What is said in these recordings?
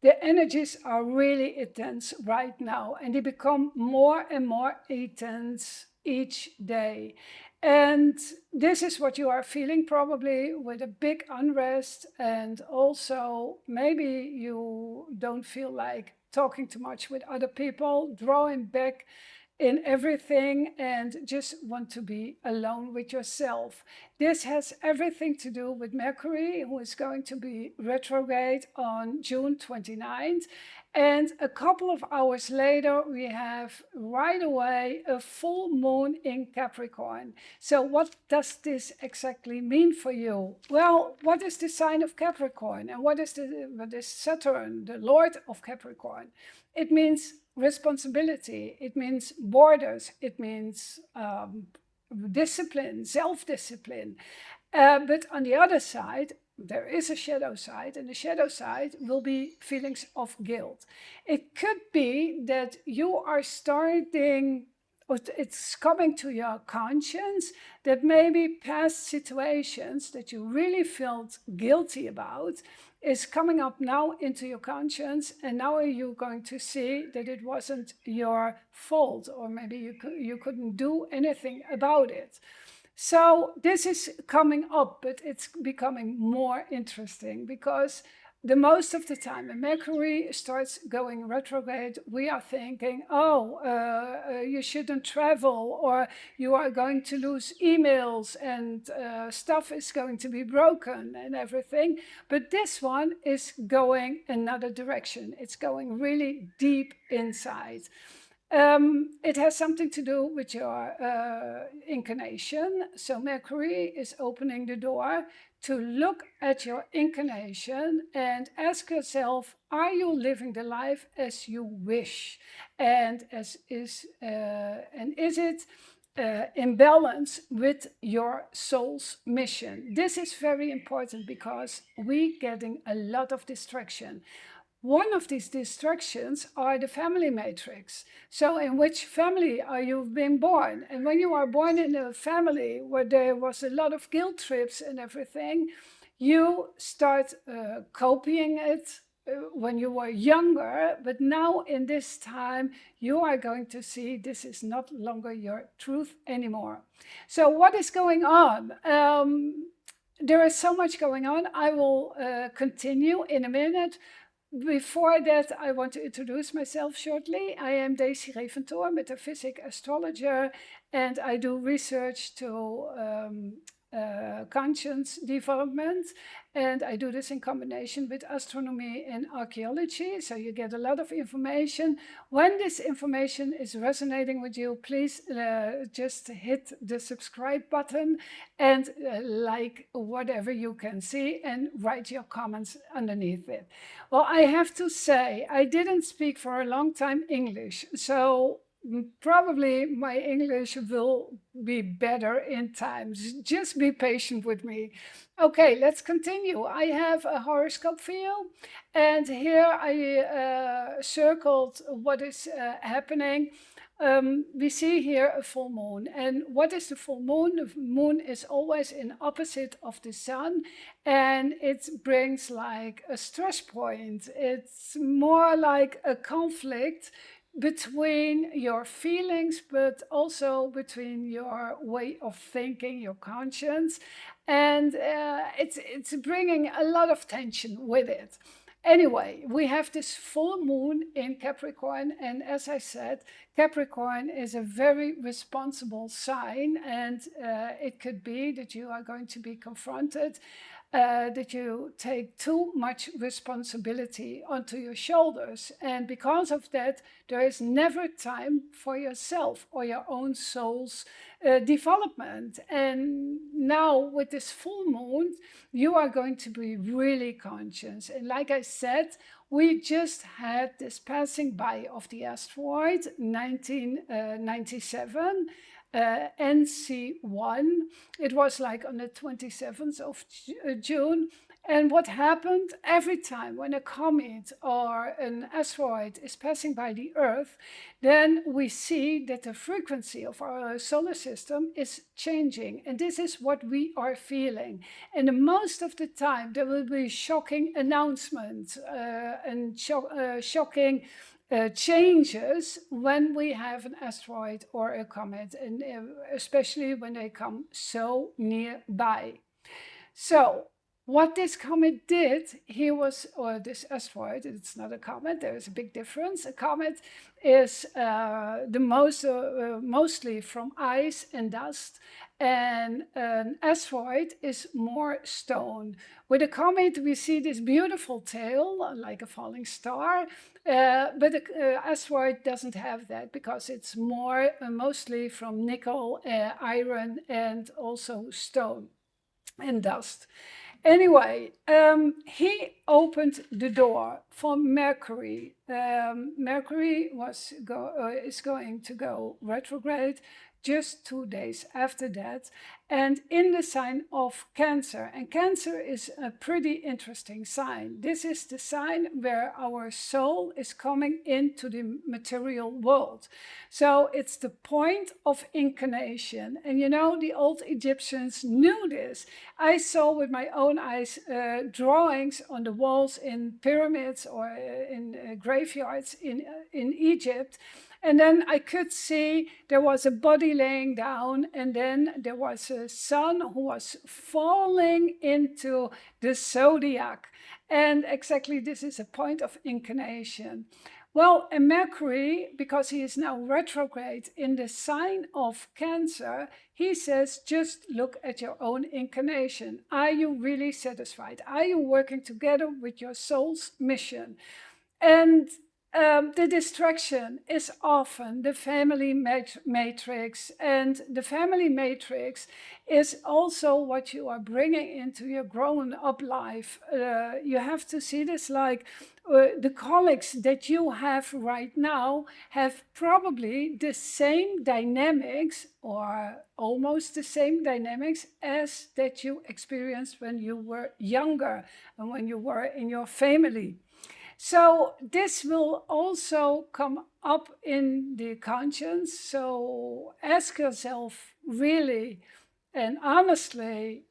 The energies are really intense right now, and they become more and more intense each day. And this is what you are feeling probably, with a big unrest, and also maybe you don't feel like talking too much with other people, drawing back in everything, and just want to be alone with yourself. This has everything to do with Mercury, who is going to be retrograde on June 29th. And a couple of hours later, we have right away a full moon in Capricorn. So what does this exactly mean for you? Well, what is the sign of Capricorn? And what is Saturn, the Lord of Capricorn? It means responsibility, it means borders, it means discipline, self-discipline. But on the other side, there is a shadow side, and the shadow side will be feelings of guilt. It could be that you are starting, or it's coming to your conscience, that maybe past situations that you really felt guilty about is coming up now into your conscience, and now you're going to see that it wasn't your fault, or maybe you couldn't do anything about it. So this is coming up, but it's becoming more interesting, because the most of the time when Mercury starts going retrograde, we are thinking, oh, you shouldn't travel, or you are going to lose emails, and stuff is going to be broken and everything. But this one is going another direction. It's going really deep inside. It has something to do with your incarnation. So Mercury is opening the door to look at your incarnation and ask yourself, are you living the life as you wish? And is it in balance with your soul's mission? This is very important, because we're getting a lot of distraction. One of these distractions are the family matrix. So in which family are you being born? And when you are born in a family where there was a lot of guilt trips and everything, you start copying it when you were younger. But now in this time, you are going to see this is not longer your truth anymore. So what is going on? There is so much going on. I will continue in a minute. Before that, I want to introduce myself shortly. I am Desiree van Toor, Metaphysical astrologer, and I do research to conscience development, and I do this in combination with astronomy and archaeology, so you get a lot of information. When this information is resonating with you, please just hit the subscribe button and like whatever you can see, and write your comments underneath it. Well, I have to say, I didn't speak for a long time English, so probably my English will be better in time. Just be patient with me. Okay, let's continue. I have a horoscope for you, and here I circled what is happening. We see here a full moon. And what is the full moon? The moon is always in opposite of the sun, and it brings like a stress point. It's more like a conflict between your feelings, but also between your way of thinking, your conscience. And it's bringing a lot of tension with it. Anyway, we have this full moon in Capricorn, and as I said, Capricorn is a very responsible sign, and it could be that you are going to be confronted that you take too much responsibility onto your shoulders. And because of that, there is never time for yourself or your own soul's development. And now with this full moon, you are going to be really conscious. And like I said, we just had this passing by of the asteroid 1997. NC1. It was like on the 27th of June. And what happened every time when a comet or an asteroid is passing by the Earth, then we see that the frequency of our solar system is changing. And this is what we are feeling. And most of the time, there will be shocking announcements and shocking changes when we have an asteroid or a comet, and especially when they come so nearby. So what this comet did, or this asteroid, it's not a comet, there is a big difference. A comet is mostly from ice and dust, and an asteroid is more stone. With a comet, we see this beautiful tail, like a falling star, but the asteroid doesn't have that because it's more mostly from nickel, iron, and also stone and dust. Anyway, he opened the door for Mercury. Mercury is going to go retrograde just 2 days after that, and in the sign of Cancer. And Cancer is a pretty interesting sign. This is the sign where our soul is coming into the material world. So it's the point of incarnation. And you know, the old Egyptians knew this. I saw with my own eyes drawings on the walls in pyramids or in graveyards in Egypt. And then I could see there was a body laying down, and then there was a sun who was falling into the zodiac. And exactly this is a point of incarnation. Well, and Mercury, because he is now retrograde in the sign of Cancer, he says, just look at your own incarnation. Are you really satisfied? Are you working together with your soul's mission? And the distraction is often the family matrix, and the family matrix is also what you are bringing into your grown-up life. You have to see this like the colleagues that you have right now have probably the same dynamics or almost the same dynamics as that you experienced when you were younger and when you were in your family. So this will also come up in the conscience. So ask yourself really and honestly,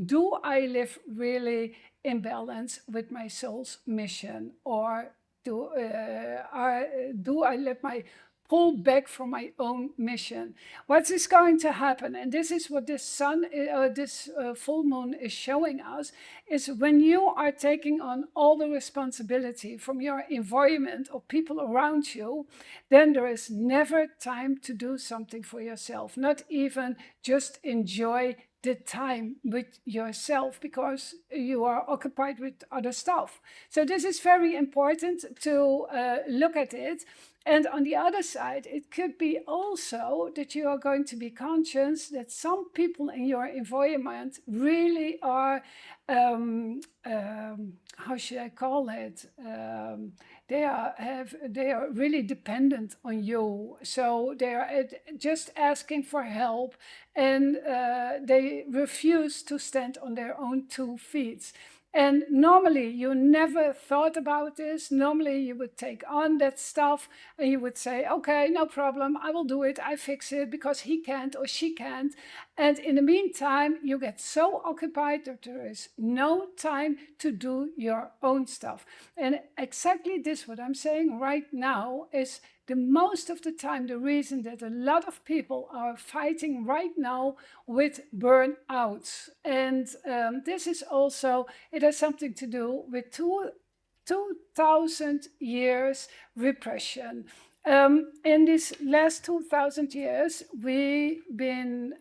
do I live really in balance with my soul's mission? Or do I let my pull back from my own mission? What is going to happen, and this is what this full moon is showing us, is when you are taking on all the responsibility from your environment or people around you, then there is never time to do something for yourself, not even just enjoy the time with yourself because you are occupied with other stuff. So this is very important to look at it. And on the other side, it could be also that you are going to be conscious that some people in your environment really are, how should I call it? They are really dependent on you. So they are just asking for help, and they refuse to stand on their own 2 feet. And normally you never thought about this. Normally you would take on that stuff and you would say, okay, no problem, I will do it, I fix it because he can't or she can't. And in the meantime, you get so occupied that there is no time to do your own stuff. And exactly this, what I'm saying right now, is the most of the time the reason that a lot of people are fighting right now with burnouts. And this is also, it has something to do with 2,000 years repression. In these last 2,000 years, we've been,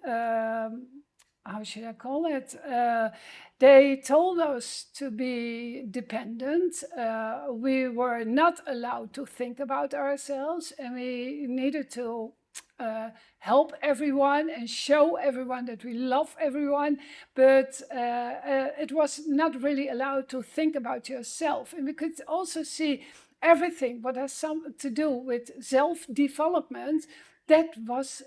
how should I call it? They told us to be dependent. We were not allowed to think about ourselves, and we needed to help everyone and show everyone that we love everyone, but it was not really allowed to think about yourself. And we could also see everything what has something to do with self-development that was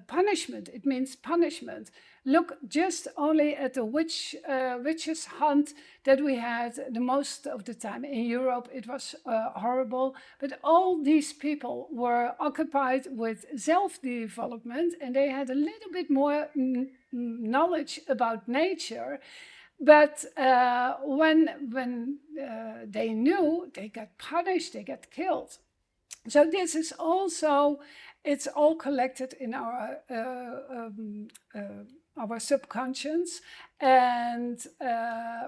punishment. It means punishment. Look just only at the witches hunt that we had the most of the time in Europe. It was horrible, but all these people were occupied with self-development, and they had a little bit more knowledge about nature. But when they knew, they got punished, they got killed. So this is also, it's all collected in our subconscious, and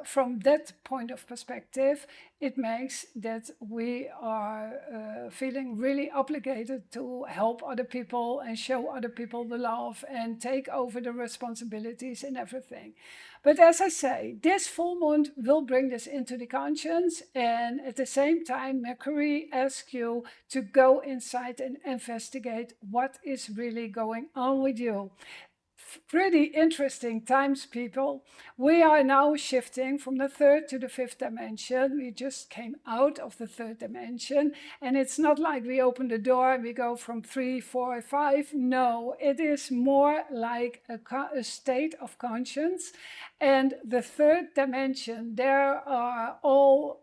from that point of perspective, it makes that we are feeling really obligated to help other people and show other people the love and take over the responsibilities and everything. But as I say, this full moon will bring this into the conscience, and at the same time, Mercury asks you to go inside and investigate what is really going on with you. Pretty interesting times, people. We are now shifting from the third to the fifth dimension. We just came out of the third dimension, and it's not like we open the door and we go from 3, 4, 5. No, it is more like a state of conscience. And the third dimension, there are all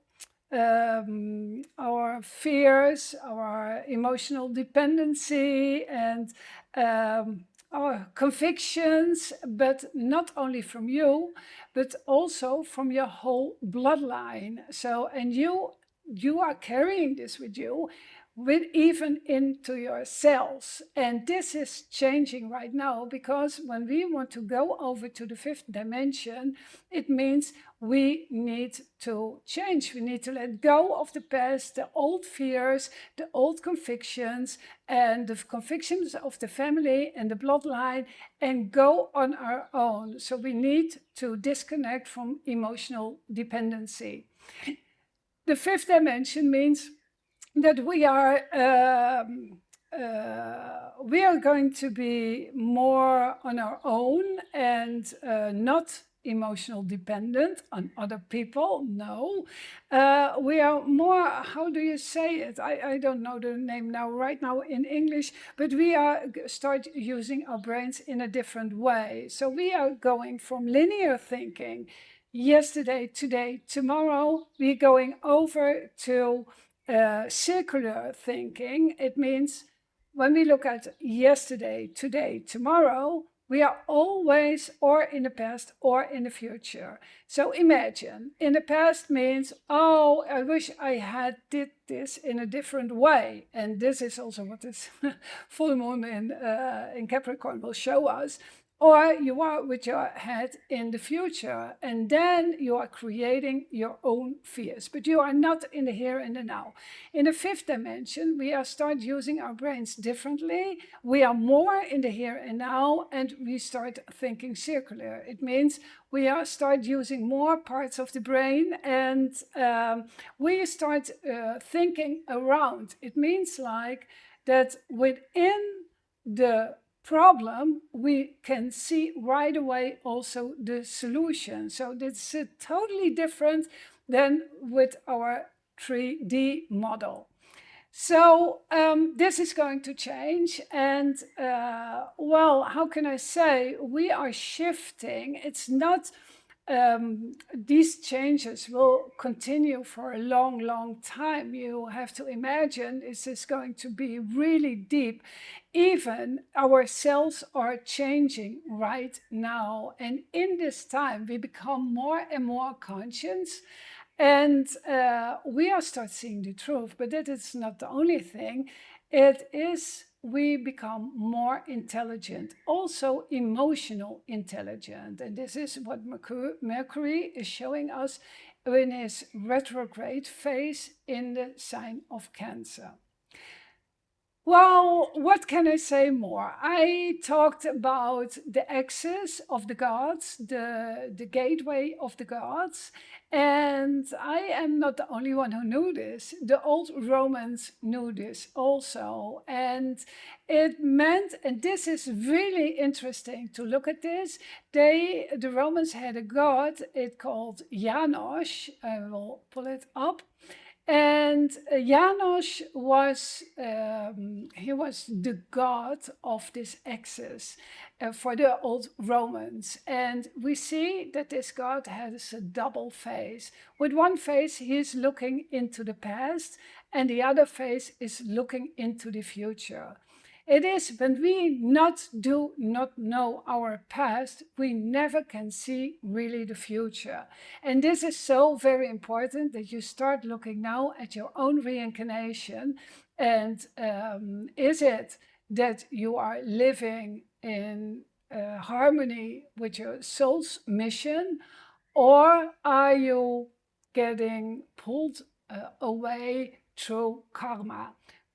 our fears, our emotional dependency, and our convictions, but not only from you, but also from your whole bloodline. So, and you are carrying this with you, with even into your cells. And this is changing right now, because when we want to go over to the fifth dimension, it means we need to change. We need to let go of the past, the old fears, the old convictions, and the convictions of the family and the bloodline, and go on our own. So we need to disconnect from emotional dependency. The fifth dimension means that we are going to be more on our own and not emotional dependent on other people. No, we are more, how do you say it? I don't know the name now right now in English, but we are start using our brains in a different way. So we are going from linear thinking, yesterday, today, tomorrow. We're going over to circular thinking. It means when we look at yesterday, today, tomorrow, we are always or in the past or in the future. So imagine, in the past means, oh, I wish I had did this in a different way. And this is also what this full moon in Capricorn will show us. Or you are with your head in the future, and then you are creating your own fears, but you are not in the here and the now. In the fifth dimension, we are start using our brains differently. We are more in the here and now, and we start thinking circular. It means we are start using more parts of the brain, and we start thinking around. It means like that within the problem, we can see right away also the solution. So this is totally different than with our 3D model. So this is going to change, and well, how can I say, we are shifting. It's not these changes will continue for a long, long time. You have to imagine this is going to be really deep. Even our cells are changing right now. And in this time, we become more and more conscious. And we are start seeing the truth. But that is not the only thing. It is we become more intelligent, also emotional intelligent. And this is what Mercury is showing us in his retrograde phase in the sign of Cancer. Well, what can I say more? I talked about the axis of the gods, the gateway of the gods, and I am not the only one who knew this. The old Romans knew this also, and it meant, and this is really interesting to look at this, the Romans had a god, it called Janos, I will pull it up. And Janos was he was the god of this axis for the old Romans, and we see that this god has a double face. With one face, he is looking into the past, and the other face is looking into the future. It is when we do not know our past, we never can see really the future. And this is so very important that you start looking now at your own reincarnation. And is it that you are living in harmony with your soul's mission, or are you getting pulled away through karma?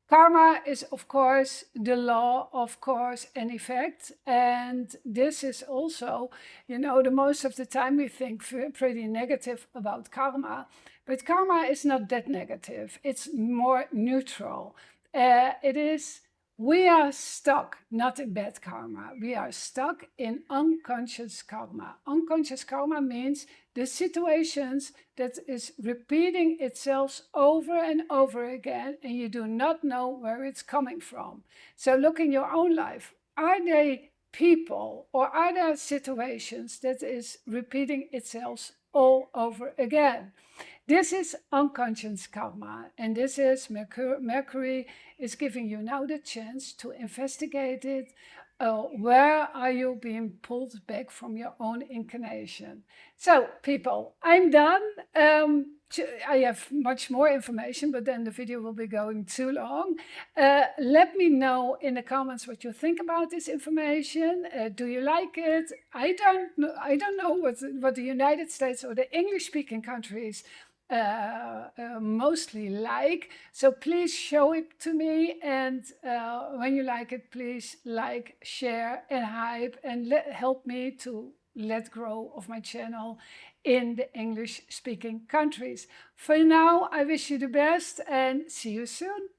Karma is, of course, the law of cause and effect. And this is also, the most of the time we think pretty negative about karma. But karma is not that negative, it's more neutral. It is, we are stuck, not in bad karma, we are stuck in unconscious karma. Unconscious karma means the situations that is repeating itself over and over again, and you do not know where it's coming from. So look in your own life. Are they people, or are there situations that is repeating itself all over again? This is unconscious karma, and this is Mercury is giving you now the chance to investigate it. Where are you being pulled back from your own incarnation? So, people, I'm done. I have much more information, but then the video will be going too long. Let me know in the comments what you think about this information. Do you like it? I don't know what the United States or the English-speaking countries mostly like. So please show it to me, and when you like it, please like, share, and hype, and help me to let grow of my channel in the English-speaking countries. For now, I wish you the best and see you soon.